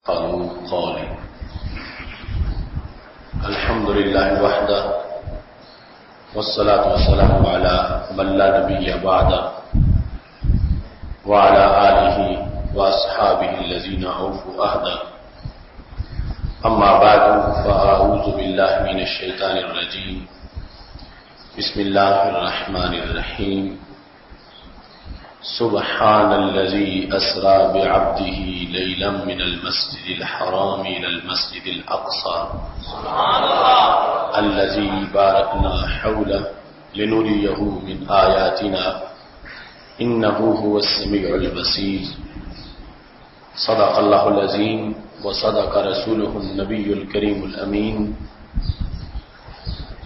قولي الحمد لله وحده والصلاة والسلام على من لا نبي بعده وعلى آله وأصحابه الذين أوفوا عهده أما بعد فأعوذ بالله من الشيطان الرجيم بسم الله الرحمن الرحيم سبحان الذي أسرى بعبده ليلا من المسجد الحرام إلى المسجد الأقصى سبحان الله الذي باركنا حوله لنريه من آياتنا إنه هو السميع البصير صدق الله العظيم وصدق رسوله النبي الكريم الأمين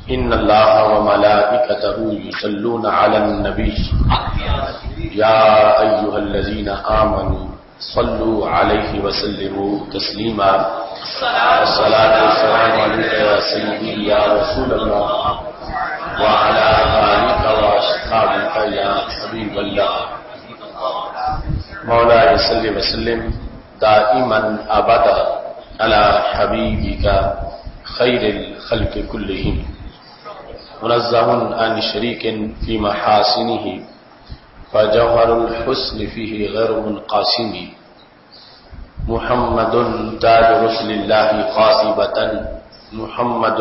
إن الله وملائكته يصلون على النبي يا أيها الذين آمنوا صلوا عليه وسلموا تسليما الصلاة والسلام عليك يا سيدي يا رسول الله وعلى آلك وأصحابك يا حبيب الله مولاي صل وسلم دائما أبدا على حبيبك خير الخلق كلهم منزه عن شريك في محاسنه فجوهر الحسن فيه غير منقاسم محمد تاج رسل الله قاطبة محمد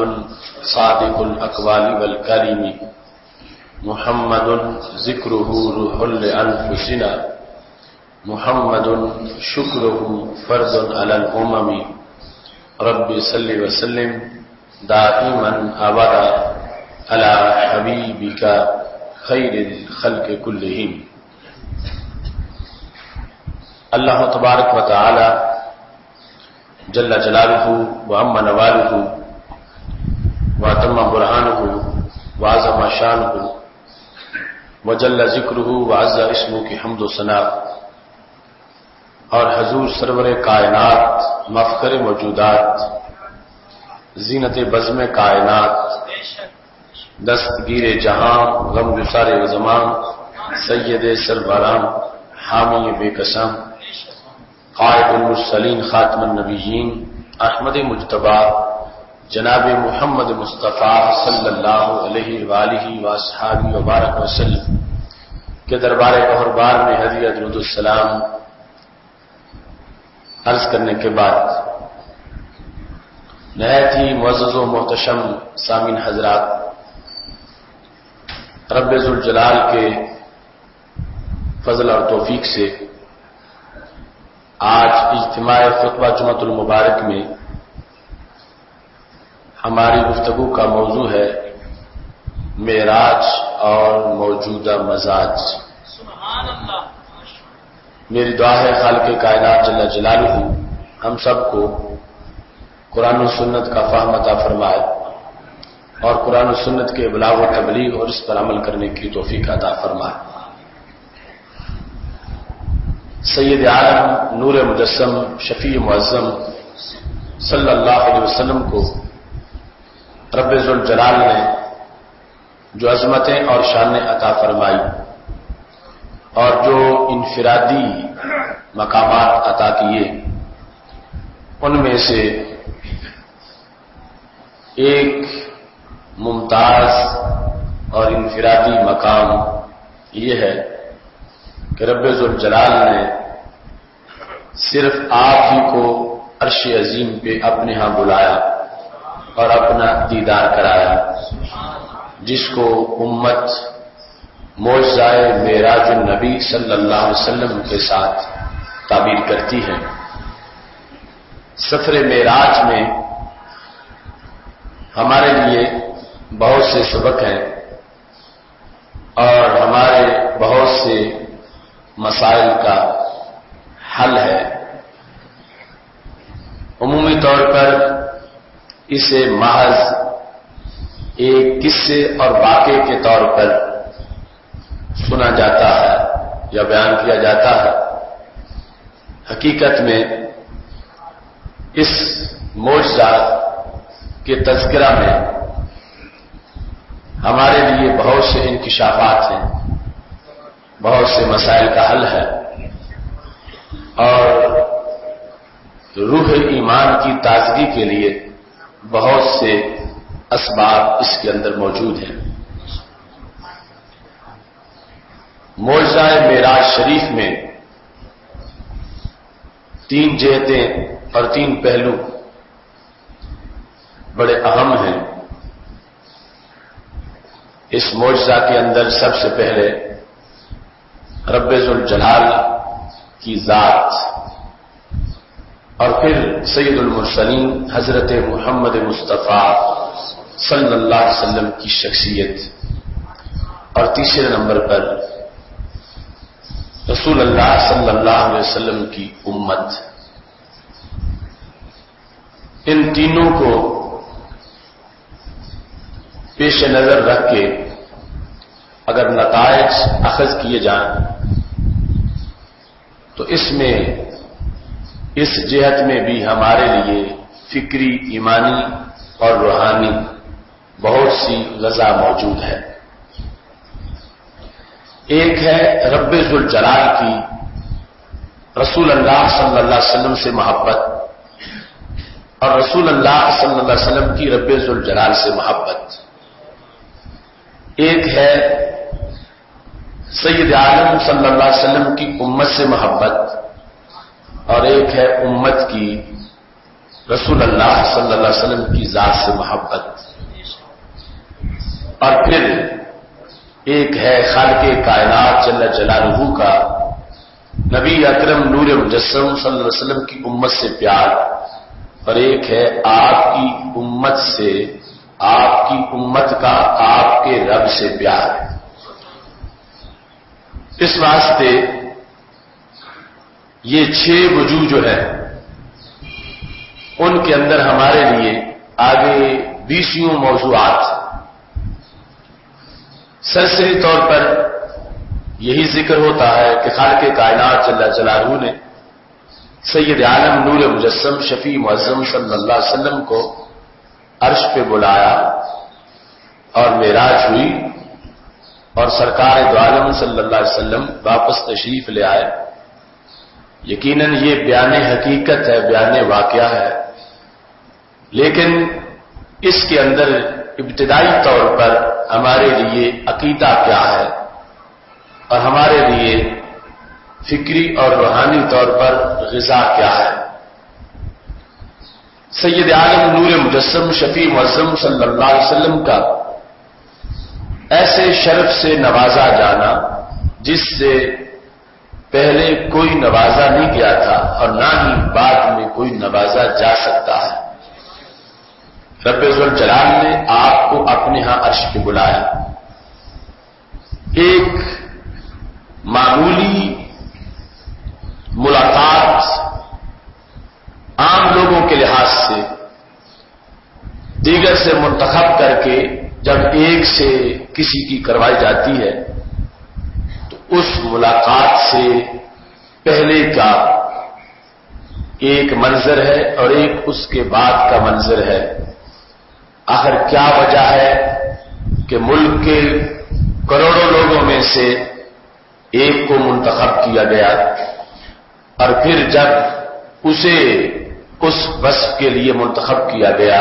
صادق الأقوال والكلم محمد ذكره روح لأنفسنا محمد شكره فرض على الأمم رب صل وسلم دائما أبدا على حبيبك خیر الخلق کلہم. اللہ تبارک و تعالی جل جلالہ وعم نوالہ واتم برہانہ وعظم شانہ وجل ذکرہ وعز اسمہ کی حمد و ثنا اور حضور سرور کائنات مفخر موجودات زینت بزم کائنات دستگیر جہاں غم گسار زمان سید سربرام حامی بے قسم قائد المرسلین خاتم النبیین احمد مجتبی جناب محمد مصطفیٰ صلی اللہ علیہ وآلہ وآصحابہ وبارک وسلم کے دربار قہربار میں ہدیہ درود السلام عرض کرنے کے بعد نہایت ہی معزز و محتشم سامعین حضرات، رب ذوالجلال کے فضل اور توفیق سے آج اجتماع خطبہ جمعۃ المبارک میں ہماری گفتگو کا موضوع ہے معراج اور موجودہ مزاج. سبحان اللہ. میری دعا ہے خالق کائنات جل جلالہ ہم سب کو قرآن و سنت کا فہم عطا فرمائے اور قرآن و سنت کے ابلاغ و تبلیغ اور اس پر عمل کرنے کی توفیق عطا فرمائے. سید عالم نور مجسم شفیع معظم صلی اللہ علیہ وسلم کو رب ذوالجلال نے جو عظمتیں اور شانیں عطا فرمائی اور جو انفرادی مقامات عطا کیے، ان میں سے ایک ممتاز اور انفرادی مقام یہ ہے کہ رب ذوالجلال نے صرف آپ ہی کو عرش عظیم پہ اپنے ہاں بلایا اور اپنا دیدار کرایا، جس کو امت معجزہ معراج النبی صلی اللہ علیہ وسلم کے ساتھ تعبیر کرتی ہے. سفر معراج میں ہمارے لیے بہت سے سبق ہیں اور ہمارے بہت سے مسائل کا حل ہے. عمومی طور پر اسے محض ایک قصے اور واقعے کے طور پر سنا جاتا ہے یا بیان کیا جاتا ہے. حقیقت میں اس معجزہ کے تذکرہ میں ہمارے لیے بہت سے انکشافات ہیں، بہت سے مسائل کا حل ہے اور روح ایمان کی تازگی کے لیے بہت سے اسباب اس کے اندر موجود ہیں۔ معجزہ معراج شریف میں 3 جہتیں اور 3 پہلو بڑے اہم ہیں۔ اس معجزہ کے اندر سب سے پہلے رب ذوالجلال کی ذات اور پھر سید المرسلین حضرت محمد مصطفیٰ صلی اللہ علیہ وسلم کی شخصیت، اور تیسرے نمبر پر رسول اللہ صلی اللہ علیہ وسلم کی امت۔ ان تینوں کو پیش نظر رکھ کے اگر نتائج اخذ کیے جائیں تو اس میں اس جہت میں بھی ہمارے لیے فکری، ایمانی اور روحانی بہت سی غذا موجود ہے۔ ایک ہے رب ذوالجلال کی رسول اللہ صلی اللہ علیہ وسلم سے محبت، اور رسول اللہ صلی اللہ علیہ وسلم کی رب ذوالجلال سے محبت۔ ایک ہے سید عالم صلی اللہ علیہ وسلم کی امت سے محبت، اور ایک ہے امت کی رسول اللہ صلی اللہ علیہ وسلم کی ذات سے محبت، اور پھر ایک ہے خالق کائنات جل جلالہ کا نبی اکرم نور مجسم صلی اللہ علیہ وسلم کی امت سے پیار، اور ایک ہے آپ کی امت سے، آپ کی امت کا آپ کے رب سے پیار۔ اس واسطے یہ 6 وجوہ جو ہے ان کے اندر ہمارے لیے آگے 20 موضوعات۔ سرسری طور پر یہی ذکر ہوتا ہے کہ خالق کائنات جل جلالہ نے سید عالم نور مجسم شفیع معظم صلی اللہ علیہ وسلم کو عرش پہ بلایا اور معراج ہوئی، اور سرکار دو عالم صلی اللہ علیہ وسلم واپس تشریف لے آئے۔ یقیناً یہ بیان حقیقت ہے، بیان واقعہ ہے، لیکن اس کے اندر ابتدائی طور پر ہمارے لیے عقیدہ کیا ہے اور ہمارے لیے فکری اور روحانی طور پر غذا کیا ہے۔ سید عالم نور مجسم شفیع معظم صلی اللہ علیہ وسلم کا ایسے شرف سے نوازا جانا جس سے پہلے کوئی نوازا نہیں گیا تھا اور نہ ہی بعد میں کوئی نوازا جا سکتا ہے۔ رب ذوالجلال نے آپ کو اپنے ہاں عرش پہ بلایا۔ ایک معمولی ملاقات عام لوگوں کے لحاظ سے دیگر سے منتخب کر کے جب ایک سے کسی کی کروائی جاتی ہے تو اس ملاقات سے پہلے کا ایک منظر ہے اور ایک اس کے بعد کا منظر ہے۔ آخر کیا وجہ ہے کہ ملک کے کروڑوں لوگوں میں سے ایک کو منتخب کیا گیا، اور پھر جب اسے اس وصف کے لیے منتخب کیا گیا،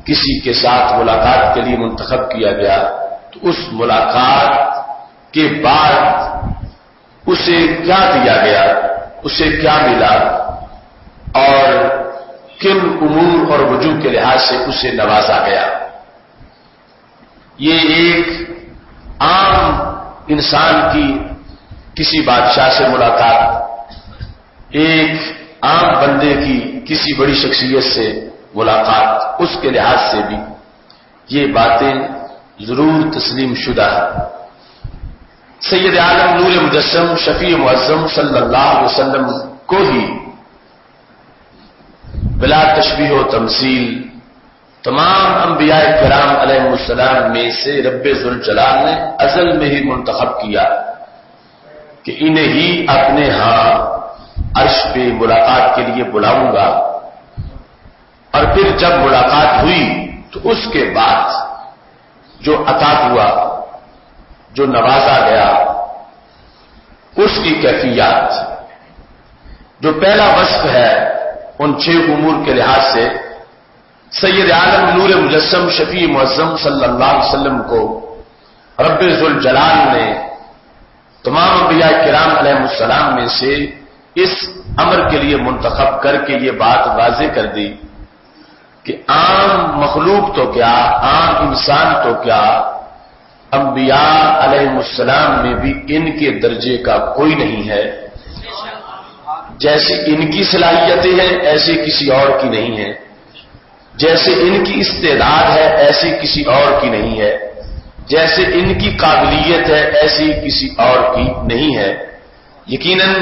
کسی کے ساتھ ملاقات کے لیے منتخب کیا گیا، تو اس ملاقات کے بعد اسے کیا دیا گیا، اسے کیا ملا، اور کن امور اور وجوہ کے لحاظ سے اسے نوازا گیا۔ یہ ایک عام انسان کی کسی بادشاہ سے ملاقات، ایک عام بندے کی کسی بڑی شخصیت سے ملاقات، اس کے لحاظ سے بھی یہ باتیں ضرور تسلیم شدہ ہے۔ سید عالم نور مجسم شفیع معظم صلی اللہ علیہ وسلم کو ہی بلا تشبیہ و تمثیل تمام انبیاء کرام علیہ السلام میں سے رب ذوالجلال نے ازل میں ہی منتخب کیا کہ انہیں ہی اپنے ہاں عرش پہ ملاقات کے لیے بلاؤں گا، اور پھر جب ملاقات ہوئی تو اس کے بعد جو عطا ہوا، جو نوازا گیا، اس کی کیفیات، جو پہلا وصف ہے ان 6 امور کے لحاظ سے سید عالم نور مجسم شفیع معظم صلی اللہ علیہ وسلم کو رب ذوالجلال نے تمام انبیاء کرام علیہ السلام میں سے اس امر کے لیے منتخب کر کے یہ بات واضح کر دی کہ عام مخلوق تو کیا، عام انسان تو کیا، انبیاء علیہ السلام میں بھی ان کے درجے کا کوئی نہیں ہے۔ جیسے ان کی صلاحیتیں ہیں ایسے کسی اور کی نہیں ہے، جیسے ان کی استعداد ہے ایسی کسی اور کی نہیں ہے، جیسے ان کی قابلیت ہے ایسی کسی اور کی نہیں ہے۔ یقیناً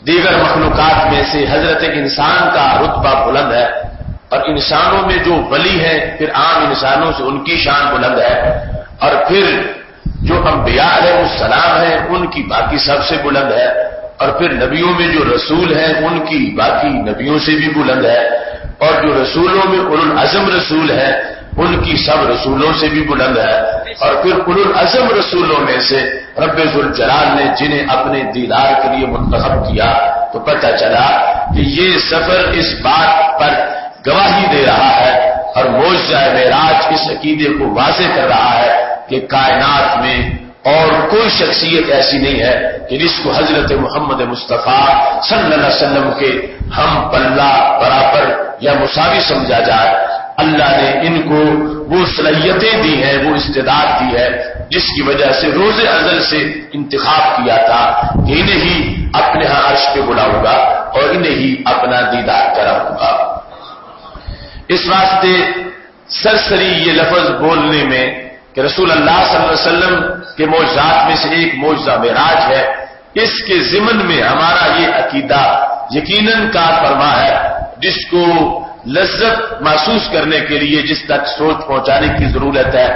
دیگر مخلوقات میں سے حضرت انسان کا رتبہ بلند ہے، اور انسانوں میں جو ولی ہیں پھر عام انسانوں سے ان کی شان بلند ہے، اور پھر جو انبیاء علیہ السلام ہیں ان کی باقی سب سے بلند ہے، اور پھر نبیوں میں جو رسول ہیں ان کی باقی نبیوں سے بھی بلند ہے، اور جو رسولوں میں اولو العزم رسول ہیں ان کی سب رسولوں سے بھی بلند ہے، اور پھر اولو العزم رسولوں میں سے رب ذوالجلال نے جنہیں اپنے دیدار کے لیے منتخب کیا تو پتہ چلا کہ یہ سفر اس بات پر گواہی دے رہا ہے اور معجزہ معراج اس عقیدے کو واضح کر رہا ہے کہ کائنات میں اور کوئی شخصیت ایسی نہیں ہے کہ جس کو حضرت محمد مصطفیٰ صلی اللہ علیہ وسلم کے ہم پلہ برابر یا مساوی سمجھا جائے۔ اللہ نے ان کو وہ صلاحیتیں دی ہیں، وہ استعداد دی ہے جس کی وجہ سے روز ازل سے انتخاب کیا تھا کہ انہیں ہی اپنے ہاں عرش پہ بلاؤں گا اور انہیں ہی اپنا دیدار کراؤں گا۔ اس واسطے سرسری یہ لفظ بولنے میں کہ رسول اللہ صلی اللہ علیہ وسلم کے معجزات میں سے ایک معجزہ معراج ہے، اس کے ضمن میں ہمارا یہ عقیدہ یقیناً کار فرما ہے، جس کو لذت محسوس کرنے کے لیے جس تک سوچ پہنچانے کی ضرورت ہے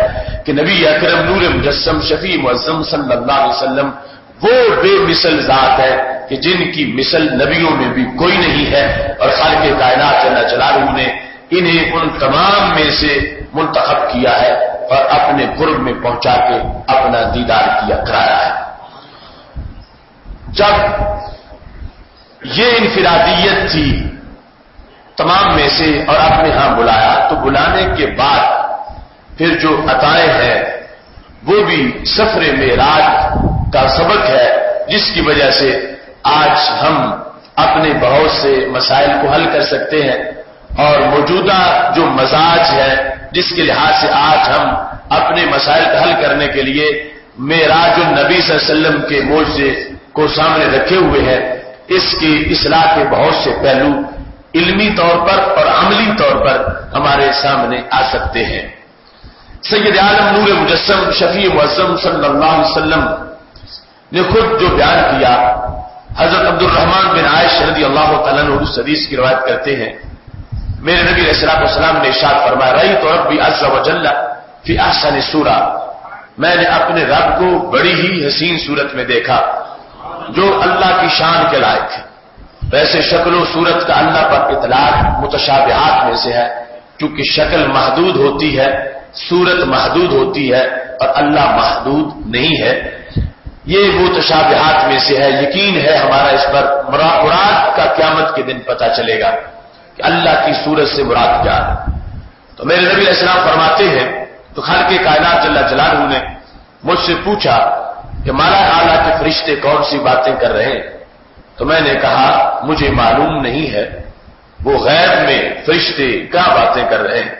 کہ نبی اکرم نور مجسم شفیع معظم صلی اللہ علیہ وسلم وہ بے مثل ذات ہے کہ جن کی مثل نبیوں میں بھی کوئی نہیں ہے، اور خالق کائنات جل جلالہ نے انہیں ان تمام میں سے منتخب کیا ہے اور اپنے قرب میں پہنچا کے اپنا دیدار کیا کرایا ہے۔ جب یہ انفرادیت تھی تمام میں سے اور اپنے ہاں بلایا تو بلانے کے بعد پھر جو عطائیں ہیں وہ بھی سفر معراج کا سبق ہے، جس کی وجہ سے آج ہم اپنے بہت سے مسائل کو حل کر سکتے ہیں، اور موجودہ جو مزاج ہے جس کے لحاظ سے آج ہم اپنے مسائل کا حل کرنے کے لیے معراج النبی صلی اللہ علیہ وسلم کے معجزے کو سامنے رکھے ہوئے ہیں، اس کی اصلاح کے بہت سے پہلو علمی طور پر اور عملی طور پر ہمارے سامنے آ سکتے ہیں۔ سید عالم نور مجسم شفیع معظم صلی اللہ علیہ وسلم نے خود جو بیان کیا، حضرت عبد الرحمن بن عائش رضی اللہ تعالیٰ عنہ اس حدیث کی روایت کرتے ہیں، میرے نبی علیہ الصلوۃ والسلام نے ارشاد فرمایا، رأیت ربی عز وجل فی احسن صورہ، میں نے اپنے رب کو بڑی ہی حسین صورت میں دیکھا جو اللہ کی شان کے لائق ہے۔ ویسے شکل و صورت کا اللہ پر اطلاق متشابہات میں سے ہے، کیونکہ شکل محدود ہوتی ہے، صورت محدود ہوتی ہے اور اللہ محدود نہیں ہے، یہ متشابہات میں سے ہے۔ یقین ہے ہمارا اس پر، مراد کا قیامت کے دن پتہ چلے گا کہ اللہ کی صورت سے مراد کیا ہے۔ تو میرے نبی علیہ السلام فرماتے ہیں تو خالق کائنات جل جلالہ نے مجھ سے پوچھا کہ مالا اعلیٰ کے فرشتے کون سی باتیں کر رہے ہیں؟ تو میں نے کہا مجھے معلوم نہیں ہے، وہ غیب میں فرشتے کیا باتیں کر رہے ہیں؟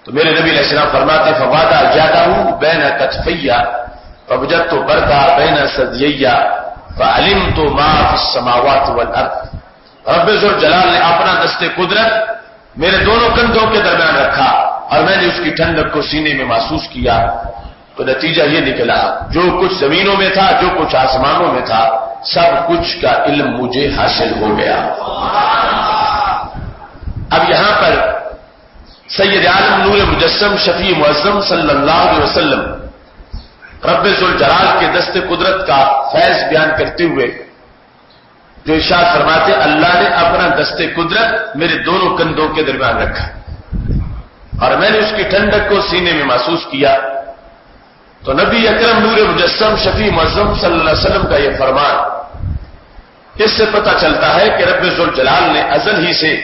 تو میرے نبی علیہ السلام فرماتے فوادہ جاتا ہوں بین کتفیہ فوجدت بردا بین ثدییہ فعلمت ما فی السماوات والارض۔ رب ذوالجلال نے اپنا دست قدرت میرے دونوں کندھوں کے درمیان رکھا اور میں نے اس کی ٹھنڈک کو سینے میں محسوس کیا، تو نتیجہ یہ نکلا جو کچھ زمینوں میں تھا، جو کچھ آسمانوں میں تھا، سب کچھ کا علم مجھے حاصل ہو گیا۔ اب یہاں پر سید عالم نور مجسم شفیع معظم صلی اللہ علیہ وسلم رب ذوالجلال کے دست قدرت کا فیض بیان کرتے ہوئے جو ارشاد فرماتے اللہ نے اپنا دست قدرت میرے دونوں کندھوں کے درمیان رکھا اور میں نے اس کی ٹھنڈک کو سینے میں محسوس کیا۔ تو نبی اکرم نور مجسم شفیع معظم صلی اللہ علیہ وسلم کا یہ فرمان اس سے پتہ چلتا ہے کہ رب ذوالجلال نے ازل ہی سے